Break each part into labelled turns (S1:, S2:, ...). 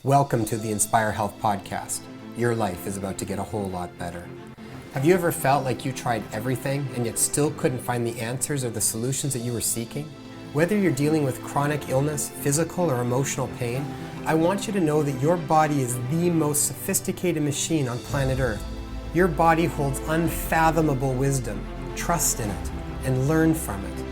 S1: Welcome to the Inspire Health Podcast. Your life is about to get a whole lot better. Have you ever felt like you tried everything and yet still couldn't find the answers or the solutions that you were seeking? Whether you're dealing with chronic illness, physical or emotional pain, I want you to know that your body is the most sophisticated machine on planet Earth. Your body holds unfathomable wisdom. Trust in it and learn from it.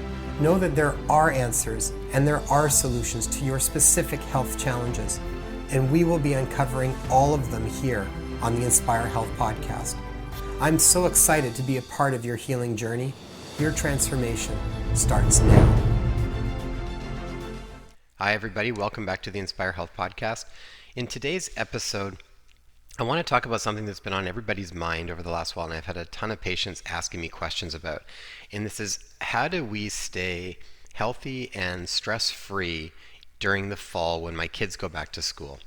S1: Know that there are answers and there are solutions to your specific health challenges. And we will be uncovering all of them here on the Inspire Health Podcast. I'm so excited to be a part of your healing journey. Your transformation starts now.
S2: Hi everybody, welcome back to the Inspire Health Podcast. In today's episode, I want to talk about something that's been on everybody's mind over the last while, and I've had a ton of patients asking me questions about. And this is, how do we stay healthy and stress-free during the fall when my kids go back to school?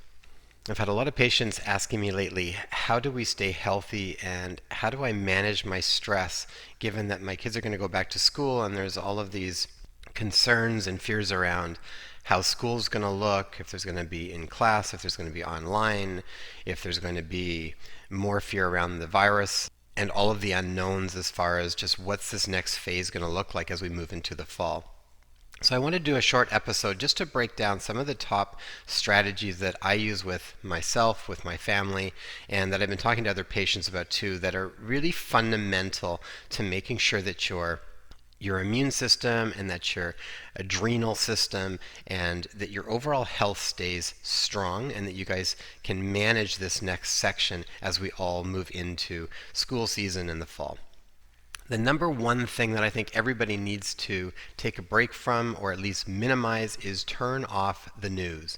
S2: I've had a lot of patients asking me lately, how do we stay healthy and how do I manage my stress given that my kids are going to go back to school and there's all of these concerns and fears around how school's going to look, if there's going to be in class, if there's going to be online, if there's going to be more fear around the virus, and all of the unknowns as far as just what's this next phase going to look like as we move into the fall. So I want to do a short episode just to break down some of the top strategies that I use with myself, with my family, and that I've been talking to other patients about too, that are really fundamental to making sure that your immune system and that your adrenal system and that your overall health stays strong and that you guys can manage this next section as we all move into school season in the fall. The number one thing that I think everybody needs to take a break from, or at least minimize, is turn off the news.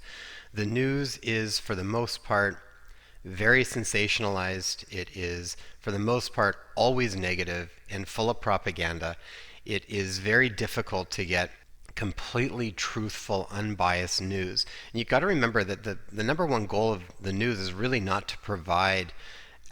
S2: The news is, for the most part, very sensationalized. It is, for the most part, always negative and full of propaganda. It is very difficult to get completely truthful, unbiased news. And you've got to remember that the number one goal of the news is really not to provide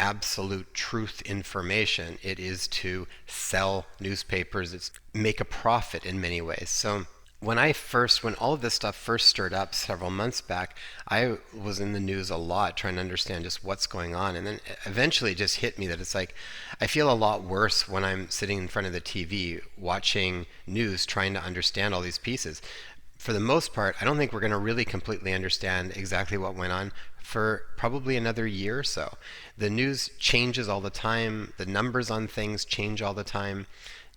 S2: absolute truth information. It is to sell newspapers. It's make a profit in many ways. So when all of this stuff first stirred up several months back, I was in the news a lot trying to understand just what's going on. And then eventually it just hit me that it's like, I feel a lot worse when I'm sitting in front of the TV watching news trying to understand all these pieces. For the most part, I don't think we're going to really completely understand exactly what went on for probably another year or so. The news changes all the time. The numbers on things change all the time.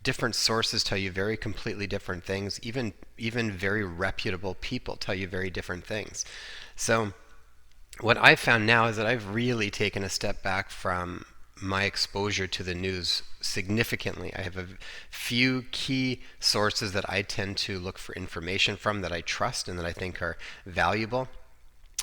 S2: Different sources tell you very completely different things. Even very reputable people tell you very different things. So what I've found now is that I've really taken a step back from my exposure to the news significantly. I have a few key sources that I tend to look for information from that I trust and that I think are valuable.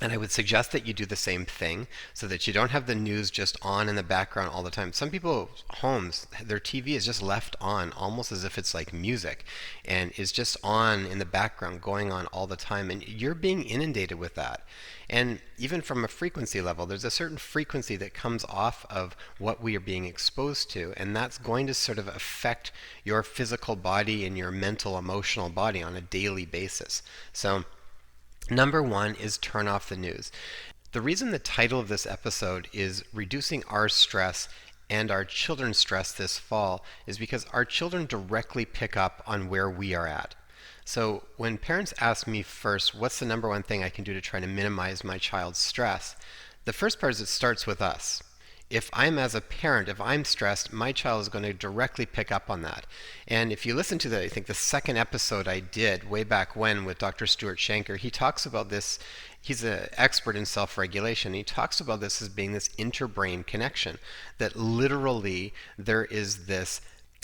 S2: And I would suggest that you do the same thing so that you don't have the news just on in the background all the time. Some people's homes, their TV is just left on almost as if it's like music and is just on in the background going on all the time. And you're being inundated with that. And even from a frequency level, there's a certain frequency that comes off of what we are being exposed to. And that's going to sort of affect your physical body and your mental, emotional body on a daily basis. So number one is turn off the news. The reason the title of this episode is Reducing Our Stress and Our Children's Stress This Fall is because our children directly pick up on where we are at. So when parents ask me first, what's the number one thing I can do to try to minimize my child's stress? The first part is it starts with us. If as a parent, if I'm stressed, my child is going to directly pick up on that. And if you listen to I think the second episode I did way back when with Dr. Stuart Shanker, he talks about this. He's an expert in self-regulation. He talks about this as being this interbrain connection, that literally there is this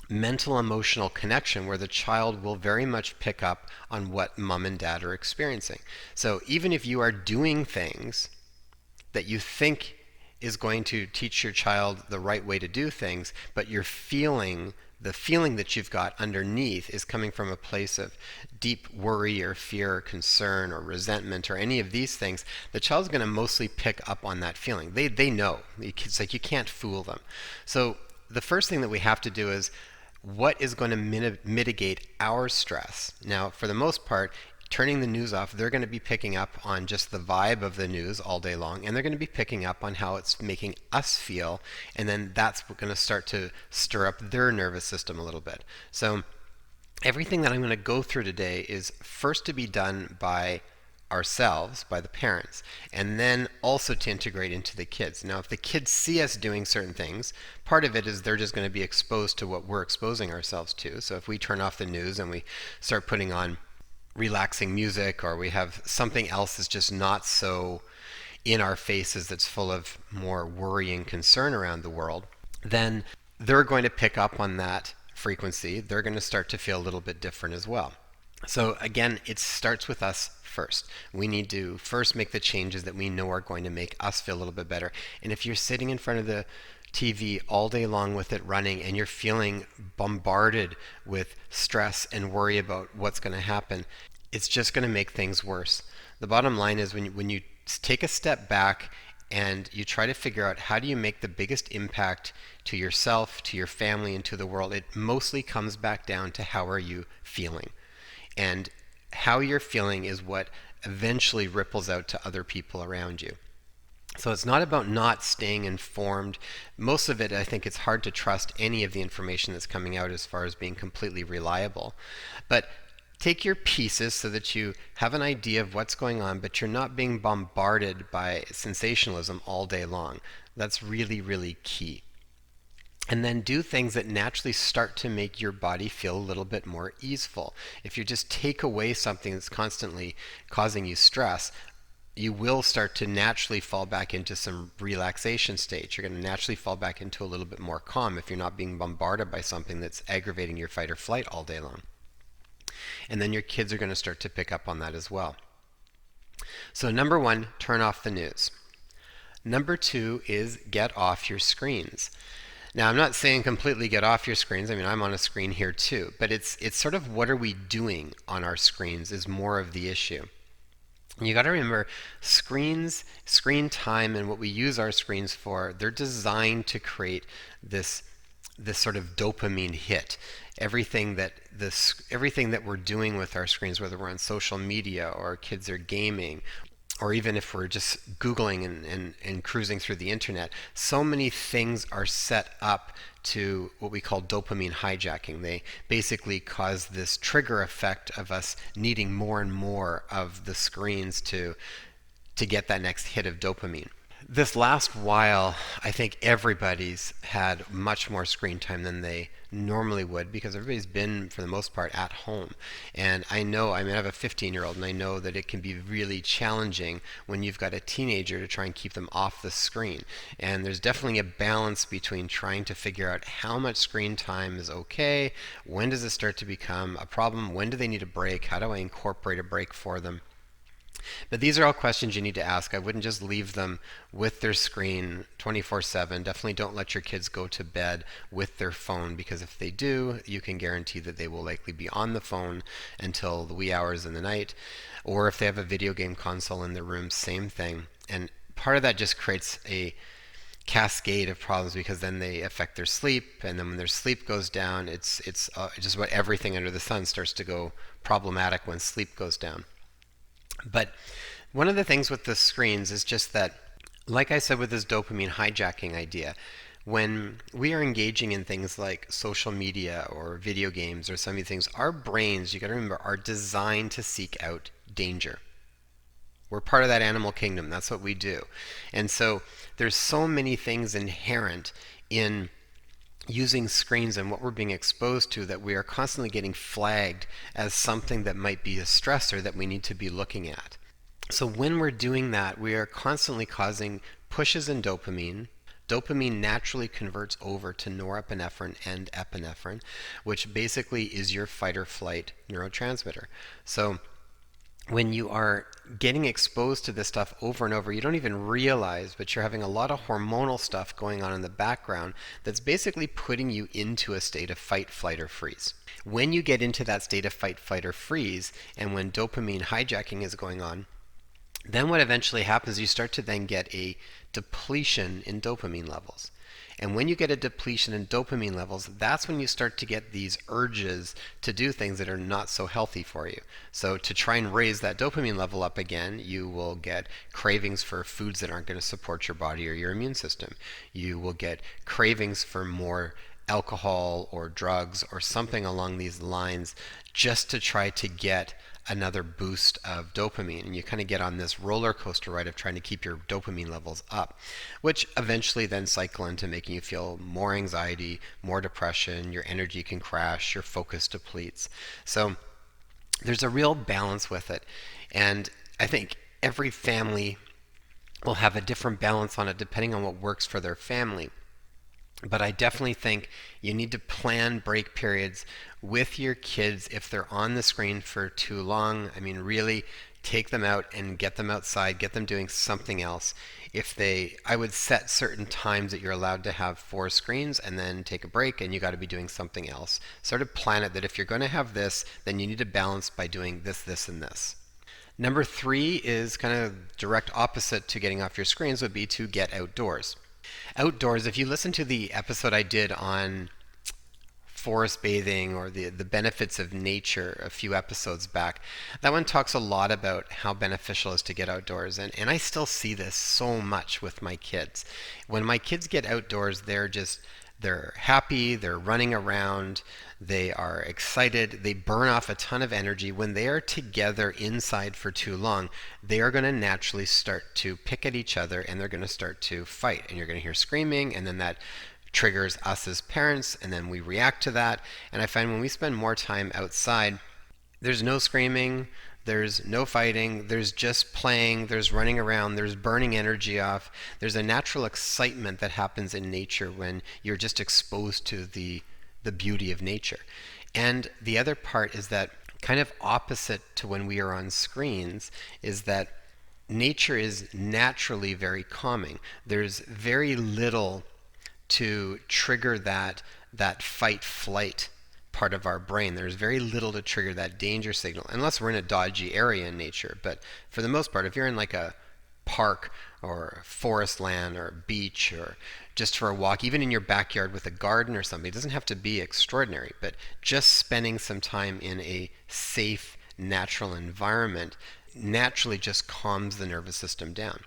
S2: mental emotional connection where the child will very much pick up on what mom and dad are experiencing. So even if you are doing things that you think is going to teach your child the right way to do things, but the feeling that you've got underneath is coming from a place of deep worry or fear or concern or resentment or any of these things, the child's going to mostly pick up on that feeling. They know. It's like you can't fool them. So the first thing that we have to do is, what is going to mitigate our stress? Now, for the most part, turning the news off, they're going to be picking up on just the vibe of the news all day long, and they're going to be picking up on how it's making us feel, and then that's going to start to stir up their nervous system a little bit. So everything that I'm going to go through today is first to be done by ourselves, by the parents, and then also to integrate into the kids. Now, if the kids see us doing certain things, part of it is they're just going to be exposed to what we're exposing ourselves to. So if we turn off the news and we start putting on relaxing music, or we have something else that's just not so in our faces, that's full of more worry and concern around the world, then they're going to pick up on that frequency. They're going to start to feel a little bit different as well. So again, it starts with us first. We need to first make the changes that we know are going to make us feel a little bit better. And if you're sitting in front of the TV all day long with it running, and you're feeling bombarded with stress and worry about what's going to happen, it's just going to make things worse. The bottom line is when you take a step back and you try to figure out how do you make the biggest impact to yourself, to your family, and to the world, it mostly comes back down to how are you feeling. And how you're feeling is what eventually ripples out to other people around you. So it's not about not staying informed. Most of it, I think it's hard to trust any of the information that's coming out as far as being completely reliable. But take your pieces so that you have an idea of what's going on, but you're not being bombarded by sensationalism all day long. That's really, really key. And then do things that naturally start to make your body feel a little bit more easeful. If you just take away something that's constantly causing you stress, you will start to naturally fall back into some relaxation state. You're going to naturally fall back into a little bit more calm if you're not being bombarded by something that's aggravating your fight or flight all day long. And then your kids are going to start to pick up on that as well. So number one, turn off the news. Number two is get off your screens. Now, I'm not saying completely get off your screens. I mean, I'm on a screen here too, but it's sort of what are we doing on our screens is more of the issue. You got to remember, screen time, and what we use our screens for, they're designed to create this sort of dopamine hit. Everything that we're doing with our screens, whether we're on social media or kids are gaming, or even if we're just Googling and cruising through the internet, so many things are set up to what we call dopamine hijacking. They basically cause this trigger effect of us needing more and more of the screens to get that next hit of dopamine. This last while, I think everybody's had much more screen time than they normally would, because everybody's been, for the most part, at home. And I have a 15-year-old, and I know that it can be really challenging when you've got a teenager to try and keep them off the screen. And there's definitely a balance between trying to figure out how much screen time is okay, when does it start to become a problem, when do they need a break, how do I incorporate a break for them. But these are all questions you need to ask. I wouldn't just leave them with their screen 24/7. Definitely don't let your kids go to bed with their phone, because if they do, you can guarantee that they will likely be on the phone until the wee hours in the night. Or if they have a video game console in their room, same thing. And part of that just creates a cascade of problems, because then they affect their sleep, and then when their sleep goes down, it's just about everything under the sun starts to go problematic when sleep goes down. But one of the things with the screens is just that, like I said with this dopamine hijacking idea, when we are engaging in things like social media or video games or some of these things, our brains, you got to remember, are designed to seek out danger. We're part of that animal kingdom. That's what we do. And so there's so many things inherent in using screens and what we're being exposed to that we are constantly getting flagged as something that might be a stressor that we need to be looking at. So when we're doing that, we are constantly causing pushes in dopamine. Dopamine naturally converts over to norepinephrine and epinephrine, which basically is your fight or flight neurotransmitter. So when you are getting exposed to this stuff over and over, you don't even realize, but you're having a lot of hormonal stuff going on in the background that's basically putting you into a state of fight, flight, or freeze. When you get into that state of fight, flight, or freeze, and when dopamine hijacking is going on, then what eventually happens is you start to then get a depletion in dopamine levels. And when you get a depletion in dopamine levels, that's when you start to get these urges to do things that are not so healthy for you. So to try and raise that dopamine level up again, you will get cravings for foods that aren't going to support your body or your immune system. You will get cravings for more alcohol or drugs or something along these lines, just to try to get another boost of dopamine. And you kind of get on this roller coaster ride of trying to keep your dopamine levels up, which eventually then cycle into making you feel more anxiety, more depression, your energy can crash, your focus depletes. So there's a real balance with it. And I think every family will have a different balance on it depending on what works for their family. But I definitely think you need to plan break periods with your kids if they're on the screen for too long. I mean, really take them out and get them outside, get them doing something else. I would set certain times that you're allowed to have 4 screens and then take a break and you got to be doing something else. Sort of plan it that if you're going to have this, then you need to balance by doing this, this, and this. Number 3 is kind of direct opposite to getting off your screens, would be to get outdoors. Outdoors, if you listen to the episode I did on forest bathing or the benefits of nature a few episodes back, that one talks a lot about how beneficial it is to get outdoors. And I still see this so much with my kids. When my kids get outdoors, they're happy, they're running around, they are excited, they burn off a ton of energy. When they are together inside for too long, they are going to naturally start to pick at each other and they're going to start to fight. And you're going to hear screaming, and then that triggers us as parents, and then we react to that. And I find when we spend more time outside, there's no screaming, there's no fighting, there's just playing, there's running around, there's burning energy off. There's a natural excitement that happens in nature when you're just exposed to the beauty of nature. And the other part is that, kind of opposite to when we are on screens, is that nature is naturally very calming. There's very little to trigger that fight flight part of our brain. There's very little to trigger that danger signal, unless we're in a dodgy area in nature. But for the most part, if you're in like a park or forest land or beach or just for a walk, even in your backyard with a garden or something, it doesn't have to be extraordinary, but just spending some time in a safe, natural environment naturally just calms the nervous system down.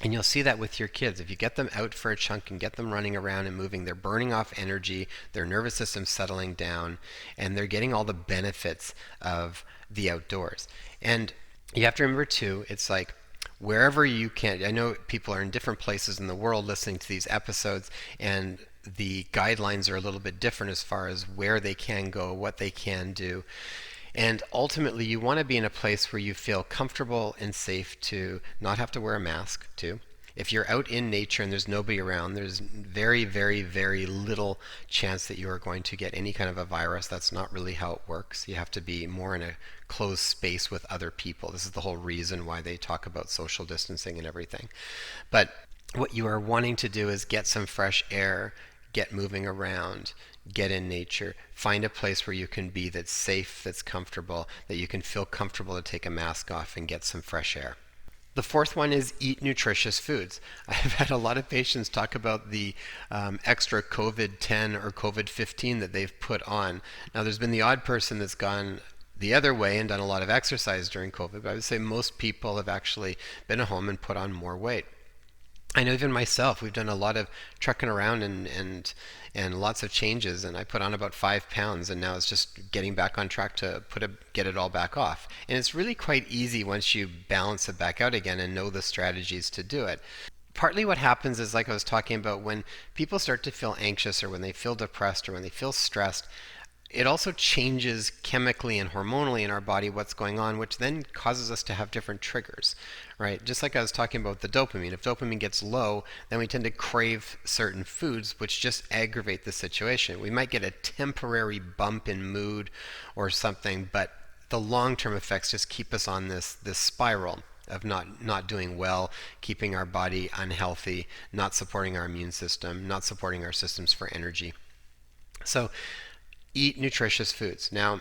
S2: And you'll see that with your kids. If you get them out for a chunk and get them running around and moving, they're burning off energy, their nervous system's settling down, and they're getting all the benefits of the outdoors. And you have to remember too, it's like wherever you can. I know people are in different places in the world listening to these episodes, and the guidelines are a little bit different as far as where they can go, what they can do. And ultimately, you want to be in a place where you feel comfortable and safe to not have to wear a mask, too. If you're out in nature and there's nobody around, there's very, very, very little chance that you are going to get any kind of a virus. That's not really how it works. You have to be more in a closed space with other people. This is the whole reason why they talk about social distancing and everything. But what you are wanting to do is get some fresh air, get moving around, get in nature, find a place where you can be that's safe, that's comfortable, that you can feel comfortable to take a mask off and get some fresh air. The fourth one is eat nutritious foods. I've had a lot of patients talk about the extra COVID-10 or COVID-15 that they've put on. Now, there's been the odd person that's gone the other way and done a lot of exercise during COVID, but I would say most people have actually been at home and put on more weight. I know even myself, we've done a lot of trucking around and lots of changes, and I put on about 5 pounds, and now it's just getting back on track to get it all back off. And it's really quite easy once you balance it back out again and know the strategies to do it. Partly what happens is, like I was talking about, when people start to feel anxious or when they feel depressed or when they feel stressed, it also changes chemically and hormonally in our body what's going on, which then causes us to have different triggers, right? Just like I was talking about the dopamine. If dopamine gets low, then we tend to crave certain foods, which just aggravate the situation. We might get a temporary bump in mood or something, but the long-term effects just keep us on this spiral of not doing well, keeping our body unhealthy, not supporting our immune system, not supporting our systems for energy. So eat nutritious foods. Now,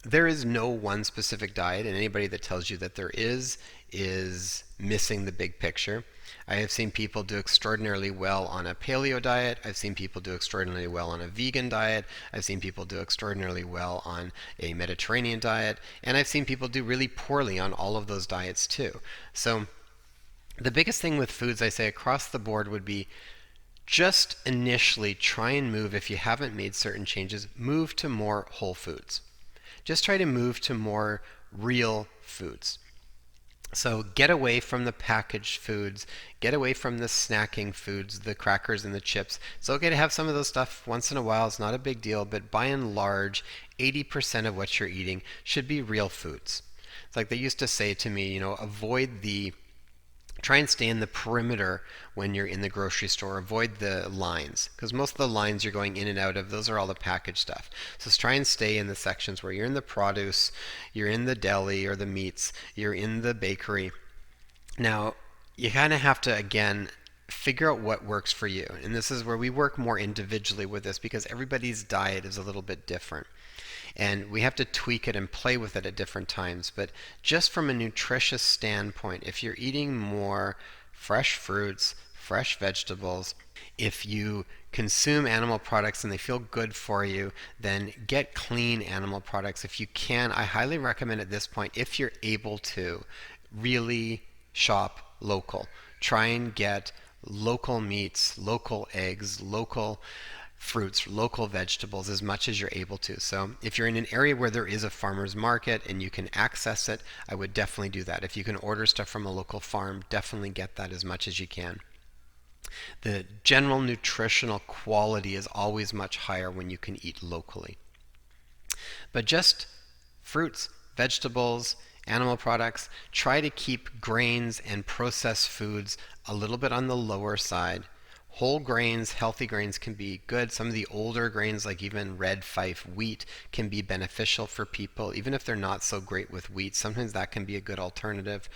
S2: there is no one specific diet, and anybody that tells you that there is missing the big picture. I have seen people do extraordinarily well on a paleo diet. I've seen people do extraordinarily well on a vegan diet. I've seen people do extraordinarily well on a Mediterranean diet. And I've seen people do really poorly on all of those diets too. So the biggest thing with foods, I say across the board, would be just initially try and move, if you haven't made certain changes, move to more whole foods. Just try to move to more real foods. So get away from the packaged foods, get away from the snacking foods, the crackers and the chips. It's okay to have some of those stuff once in a while, it's not a big deal, but by and large, 80% of what you're eating should be real foods. It's like they used to say to me, try and stay in the perimeter when you're in the grocery store. Avoid the lines, because most of the lines you're going in and out of, those are all the packaged stuff. So try and stay in the sections where you're in the produce, you're in the deli or the meats, you're in the bakery. Now, you kind of have to, again, figure out what works for you. And this is where we work more individually with this, because everybody's diet is a little bit different. And we have to tweak it and play with it at different times. But just from a nutritious standpoint, if you're eating more fresh fruits, fresh vegetables, if you consume animal products and they feel good for you, then get clean animal products. If you can, I highly recommend at this point, if you're able to, really shop local. Try and get local meats, local eggs, local fruits, local vegetables as much as you're able to. So if you're in an area where there is a farmer's market and you can access it, I would definitely do that. If you can order stuff from a local farm, definitely get that as much as you can. The general nutritional quality is always much higher when you can eat locally. But just fruits, vegetables, animal products, try to keep grains and processed foods a little bit on the lower side. Whole grains, healthy grains can be good. Some of the older grains, like even red fife wheat, can be beneficial for people. Even if they're not so great with wheat, sometimes that can be a good alternative.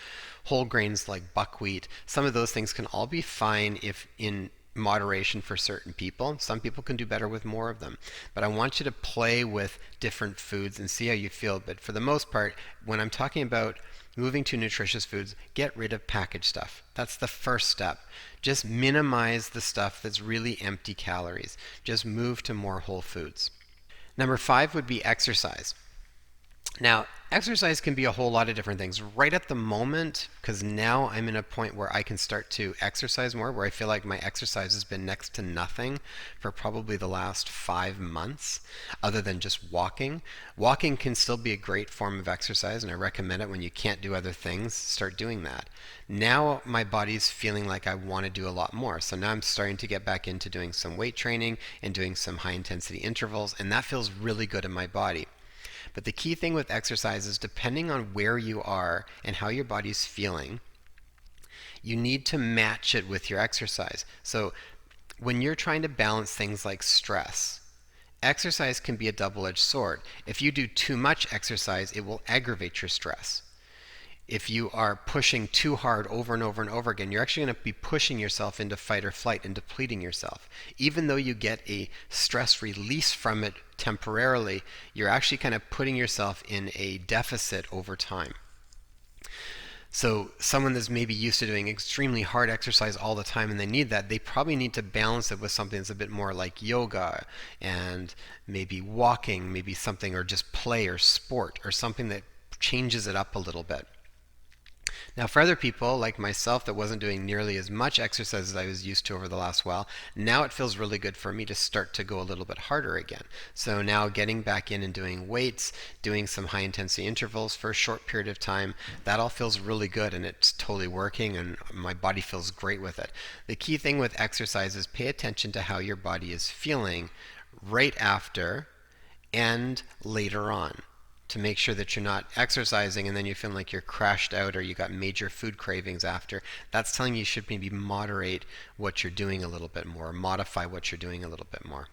S2: Whole grains like buckwheat, some of those things can all be fine if in moderation for certain people. Some people can do better with more of them. But I want you to play with different foods and see how you feel. But for the most part, when I'm talking about moving to nutritious foods, get rid of packaged stuff. That's the first step. Just minimize the stuff that's really empty calories. Just move to more whole foods. Number 5 would be exercise. Now, exercise can be a whole lot of different things. Right at the moment, because now I'm in a point where I can start to exercise more, where I feel like my exercise has been next to nothing for probably the last 5 months, other than just walking. Walking can still be a great form of exercise, and I recommend it. When you can't do other things, start doing that. Now my body's feeling like I want to do a lot more. So now I'm starting to get back into doing some weight training and doing some high intensity intervals, and that feels really good in my body. But the key thing with exercise is, depending on where you are and how your body's feeling, you need to match it with your exercise. So when you're trying to balance things like stress, exercise can be a double-edged sword. If you do too much exercise, it will aggravate your stress. If you are pushing too hard over and over and over again, you're actually going to be pushing yourself into fight or flight and depleting yourself. Even though you get a stress release from it temporarily, you're actually kind of putting yourself in a deficit over time. So someone that's maybe used to doing extremely hard exercise all the time and they need that, they probably need to balance it with something that's a bit more like yoga and maybe walking, maybe something, or just play or sport or something that changes it up a little bit. Now, for other people like myself that wasn't doing nearly as much exercise as I was used to over the last while, now it feels really good for me to start to go a little bit harder again. So now getting back in and doing weights, doing some high intensity intervals for a short period of time, that all feels really good and it's totally working and my body feels great with it. The key thing with exercise is pay attention to how your body is feeling right after and later on, to make sure that you're not exercising and then you feel like you're crashed out or you got major food cravings after. That's telling you should maybe moderate what you're doing a little bit more, modify what you're doing a little bit more.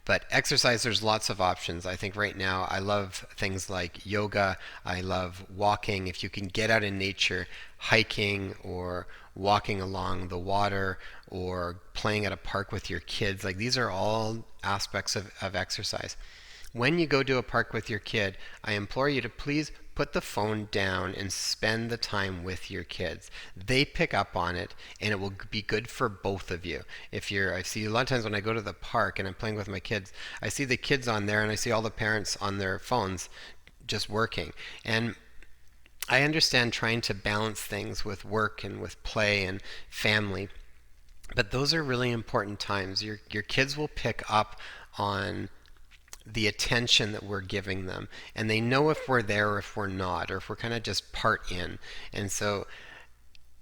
S2: But exercise, there's lots of options. I think right now I love things like yoga. I love walking. If you can get out in nature, hiking or walking along the water or playing at a park with your kids, like these are all aspects of exercise. When you go to a park with your kid, I implore you to please put the phone down and spend the time with your kids. They pick up on it, and it will be good for both of you. I see a lot of times when I go to the park and I'm playing with my kids, I see the kids on there and I see all the parents on their phones just working. And I understand trying to balance things with work and with play and family, but those are really important times. Your kids will pick up on the attention that we're giving them, and they know if we're there or if we're not, or if we're kind of just part in. And so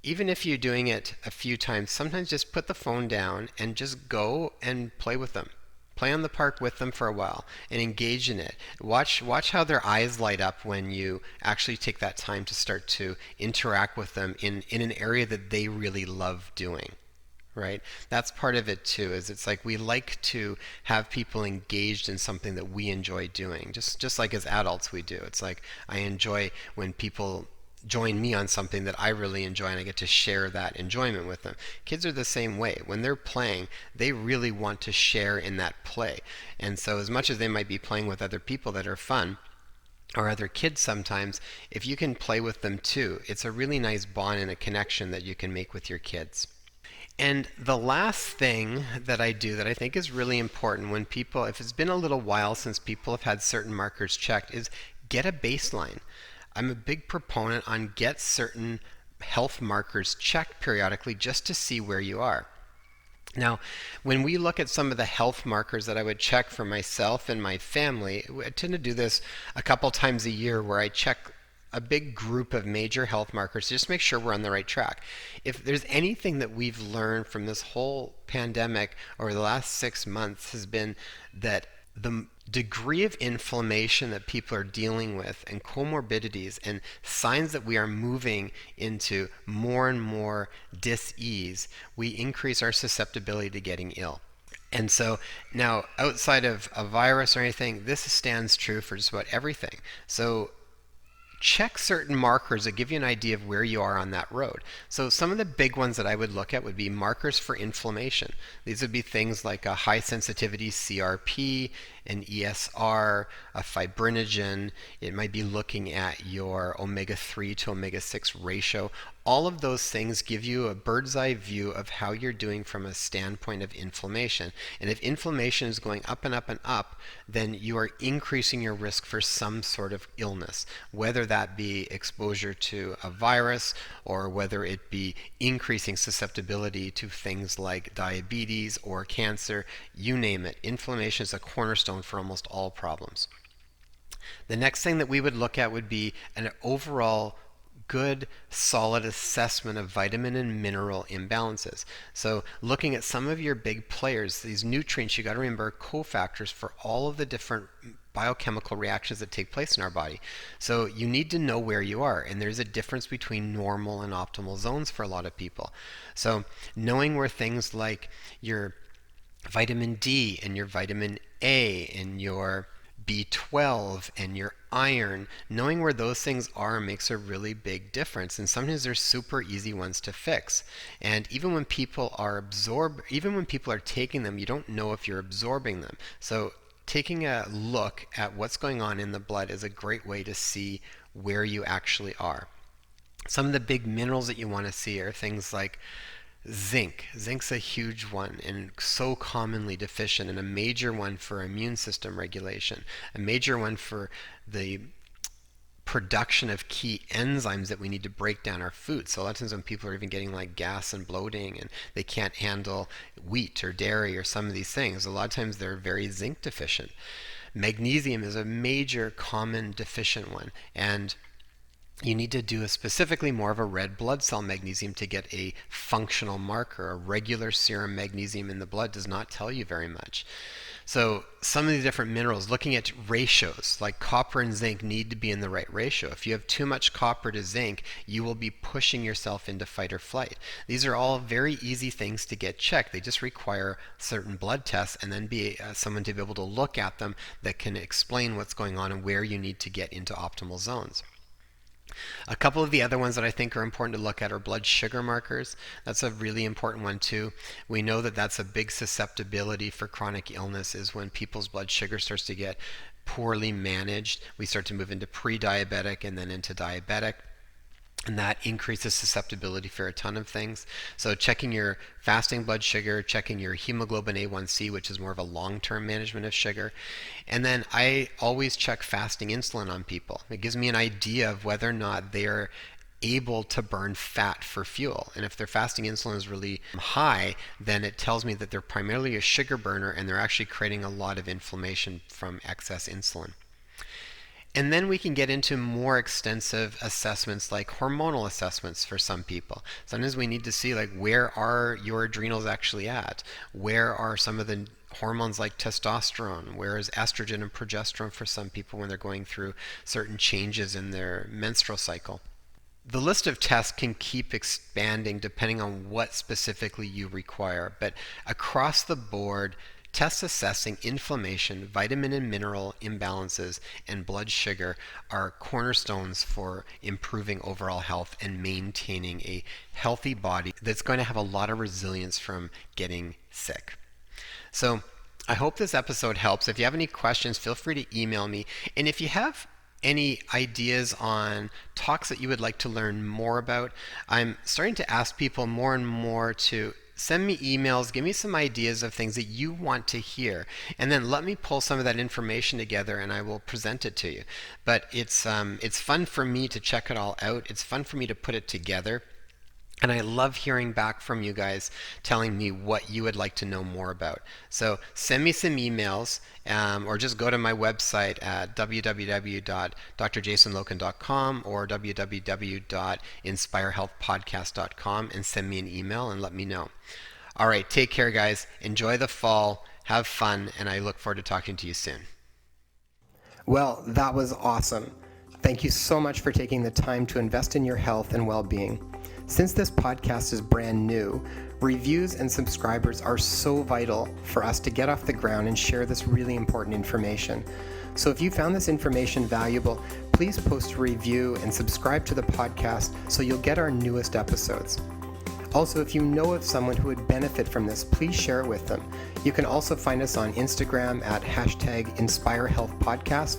S2: even if you're doing it a few times, sometimes just put the phone down and just go and play with them. Play on the park with them for a while and engage in it. Watch how their eyes light up when you actually take that time to start to interact with them in an area that they really love doing. Right? That's part of it too, is it's like we like to have people engaged in something that we enjoy doing. Just like as adults we do. It's like I enjoy when people join me on something that I really enjoy and I get to share that enjoyment with them. Kids are the same way. When they're playing, they really want to share in that play. And so as much as they might be playing with other people that are fun, or other kids sometimes, if you can play with them too, it's a really nice bond and a connection that you can make with your kids. And the last thing that I do that I think is really important when people, if it's been a little while since people have had certain markers checked, is get a baseline. I'm a big proponent on get certain health markers checked periodically just to see where you are. Now, when we look at some of the health markers that I would check for myself and my family, I tend to do this a couple times a year where I check a big group of major health markers to just make sure we're on the right track. If there's anything that we've learned from this whole pandemic over the last 6 months has been that the degree of inflammation that people are dealing with and comorbidities and signs that we are moving into more and more dis-ease, we increase our susceptibility to getting ill. And so now, outside of a virus or anything, this stands true for just about everything. So check certain markers that give you an idea of where you are on that road. So some of the big ones that I would look at would be markers for inflammation. These would be things like a high sensitivity CRP, an ESR, a fibrinogen. It might be looking at your omega-3 to omega-6 ratio. All of those things give you a bird's eye view of how you're doing from a standpoint of inflammation. And if inflammation is going up and up and up, then you are increasing your risk for some sort of illness, whether that be exposure to a virus or whether it be increasing susceptibility to things like diabetes or cancer, you name it. Inflammation is a cornerstone for almost all problems. The next thing that we would look at would be an overall good, solid assessment of vitamin and mineral imbalances. So looking at some of your big players, these nutrients, you got to remember, are cofactors for all of the different biochemical reactions that take place in our body. So you need to know where you are, and there's a difference between normal and optimal zones for a lot of people. So knowing where things like your vitamin D and your vitamin A and your B12 and your iron, knowing where those things are makes a really big difference. And sometimes they're super easy ones to fix. And even when people are taking them, you don't know if you're absorbing them. So taking a look at what's going on in the blood is a great way to see where you actually are. Some of the big minerals that you want to see are things like zinc. Zinc's a huge one and so commonly deficient, and a major one for immune system regulation, a major one for the production of key enzymes that we need to break down our food. So a lot of times when people are even getting like gas and bloating and they can't handle wheat or dairy or some of these things, a lot of times they're very zinc deficient. Magnesium is a major common deficient one, and you need to do specifically more of a red blood cell magnesium to get a functional marker. A regular serum magnesium in the blood does not tell you very much. So some of the different minerals, looking at ratios, like copper and zinc need to be in the right ratio. If you have too much copper to zinc, you will be pushing yourself into fight or flight. These are all very easy things to get checked. They just require certain blood tests and then be someone to be able to look at them that can explain what's going on and where you need to get into optimal zones. A couple of the other ones that I think are important to look at are blood sugar markers. That's a really important one too. We know that that's a big susceptibility for chronic illness, is when people's blood sugar starts to get poorly managed. We start to move into pre-diabetic and then into diabetic. And that increases susceptibility for a ton of things. So checking your fasting blood sugar, checking your hemoglobin A1C, which is more of a long-term management of sugar. And then I always check fasting insulin on people. It gives me an idea of whether or not they're able to burn fat for fuel. And if their fasting insulin is really high, then it tells me that they're primarily a sugar burner and they're actually creating a lot of inflammation from excess insulin. And then we can get into more extensive assessments like hormonal assessments for some people. Sometimes we need to see, like, where are your adrenals actually at? Where are some of the hormones like testosterone? Where is estrogen and progesterone for some people when they're going through certain changes in their menstrual cycle? The list of tests can keep expanding depending on what specifically you require, but across the board, tests assessing inflammation, vitamin and mineral imbalances, and blood sugar are cornerstones for improving overall health and maintaining a healthy body that's going to have a lot of resilience from getting sick. So I hope this episode helps. If you have any questions, feel free to email me. And if you have any ideas on talks that you would like to learn more about, I'm starting to ask people more and more to send me emails, give me some ideas of things that you want to hear, and then let me pull some of that information together and I will present it to you. But it's fun for me to check it all out. It's fun for me to put it together. And I love hearing back from you guys telling me what you would like to know more about. So send me some emails or just go to my website at www.drjasonloken.com or www.inspirehealthpodcast.com and send me an email and let me know. All right, take care, guys. Enjoy the fall. Have fun, and I look forward to talking to you soon.
S1: Well, that was awesome. Thank you so much for taking the time to invest in your health and well-being. Since this podcast is brand new, reviews and subscribers are so vital for us to get off the ground and share this really important information. So if you found this information valuable, please post a review and subscribe to the podcast so you'll get our newest episodes. Also, if you know of someone who would benefit from this, please share it with them. You can also find us on Instagram at #InspireHealthPodcast.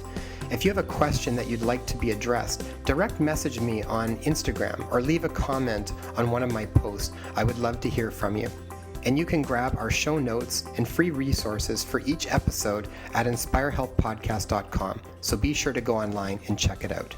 S1: If you have a question that you'd like to be addressed, direct message me on Instagram or leave a comment on one of my posts. I would love to hear from you. And you can grab our show notes and free resources for each episode at inspirehealthpodcast.com. So be sure to go online and check it out.